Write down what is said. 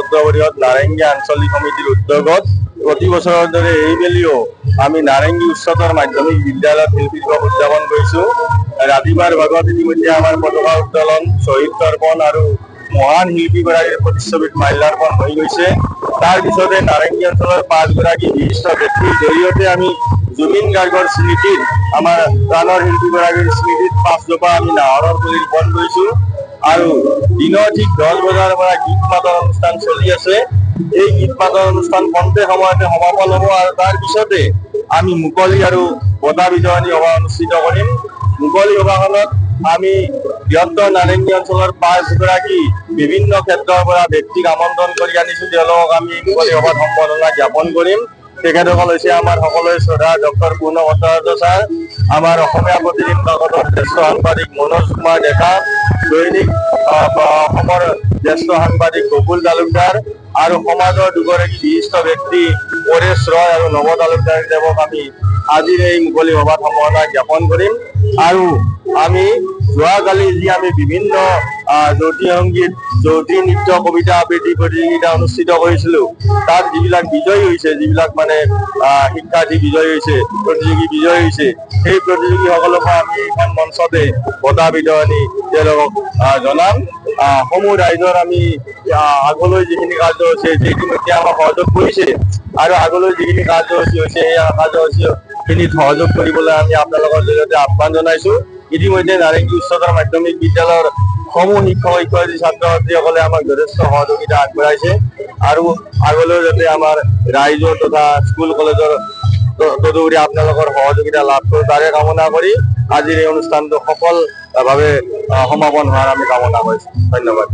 অগ্ৰপৰিষদ নাৰেঙ্গী আঞ্চলিক সমিতিৰ উদ্যোগত প্ৰতি বছৰৰ দৰে এইবেলিও আমি নাৰেঙ্গী উচ্চতৰ মাধ্যমিক বিদ্যালয়ত শিল্পী দিৱস উদযাপন কৰিছোঁ। ৰাতিপুৱাৰ ভাগত ইতিমধ্যে আমাৰ পতাকা উত্তোলন, শ্বহীদ তৰ্পণ আৰু মহান শিল্পীগৰাকীৰ প্ৰতিচ্ছবিত মাল্যাৰ্পণ হৈ গৈছে। তাৰ পিছতে নাৰেঙ্গী অঞ্চলৰ 5গৰাকী বিশিষ্ট ব্যক্তিৰ জৰিয়তে আমি জুবিন গাৰ্গৰ স্মৃতিত, আমাৰ প্ৰাণৰ শিল্পীগৰাকীৰ স্মৃতিত 5জোপা আমি নাহৰৰ পুলি ৰোপণ কৰিছোঁ। আৰু দিনৰ ঠিক 10 বজাৰ পৰা গীত মাতৰ অনুষ্ঠান চলি আছে। এই গীত মাতৰ অনুষ্ঠান কমতে সময়তে সমাপন হ'ব আৰু তাৰ পিছতে আমি মুকলি আৰু বঁটা বিতৰণী সভা অনুষ্ঠিত কৰিম। মুকলি সভাখনত আমি বৃহত্তৰ নাৰেঙ্গী অঞ্চলৰ 5গৰাকী বিভিন্ন ক্ষেত্ৰৰ পৰা ব্যক্তিক আমন্ত্ৰণ কৰি আনিছোঁ। তেওঁলোকক আমি মুকলি সভাত সম্বৰ্ধনা জ্ঞাপন কৰিম। তেখেতসকল হৈছে আমাৰ সকলোৰে শ্ৰদ্ধা ডক্টৰ পূৰ্ণ ভট্টাচাৰ্য ছাৰ, আমাৰ অসমীয়া প্ৰতিদিন কাকতৰ জ্যেষ্ঠ সাংবাদিক মনোজ কুমাৰ ডেকা, দৈনিক অসমৰ জ্যেষ্ঠ সাংবাদিক গকুল তালুকদাৰ আৰু সমাজৰ দুগৰাকী বিশিষ্ট ব্যক্তি পৰেশ ৰয় আৰু নৱ তালুকদাৰ দেৱক আমি আজিৰ এই মুকলি সভাত সম্বৰ্ধনা জ্ঞাপন কৰিম। আৰু আমি যোৱাকালি যি আমি বিভিন্ন জ্যোতি সংগীত, জ্যোতি নৃত্য, কবিতা আবৃত্তি প্ৰতিযোগিতা অনুষ্ঠিত কৰিছিলোঁ, তাত যিবিলাক বিজয়ী হৈছে, যিবিলাক মানে শিক্ষাৰ্থী বিজয়ী হৈছে, প্ৰতিযোগী বিজয়ী হৈছে, সেই প্ৰতিযোগীসকলকো আমি এইখন মঞ্চতে বঁটা বিতৰণি তেওঁলোকক জনাম। সমূহ ৰাইজৰ আমি আগলৈ যিখিনি কাৰ্যসূচী হৈছে ইতিমধ্যে আমাক সহযোগ কৰিছে আৰু আগলৈ যিখিনি কাৰ্যসূচী হৈছে সেই কাৰ্যসূচীখিনিত সহযোগ কৰিবলৈ আমি আপোনালোকৰ জৰিয়তে আহ্বান জনাইছোঁ। ইতিমধ্যে নাৰেঙ্গী উচ্চতৰ মাধ্যমিক বিদ্যালয়ৰ সমূহ শিক্ষক শিক্ষয়িত্ৰী ছাত্ৰ ছাত্ৰীসকলে আমাক যথেষ্ট সহযোগিতা আগবঢ়াইছে আৰু আগলৈও যাতে আমাৰ ৰাইজৰ তথা স্কুল কলেজৰ তদুপৰি আপোনালোকৰ সহযোগিতা লাভ কৰোঁ তাৰে কামনা কৰি আজিৰ এই অনুষ্ঠানটো সফলভাৱে সমাপন হোৱাৰ আমি কামনা কৰিছোঁ। ধন্যবাদ।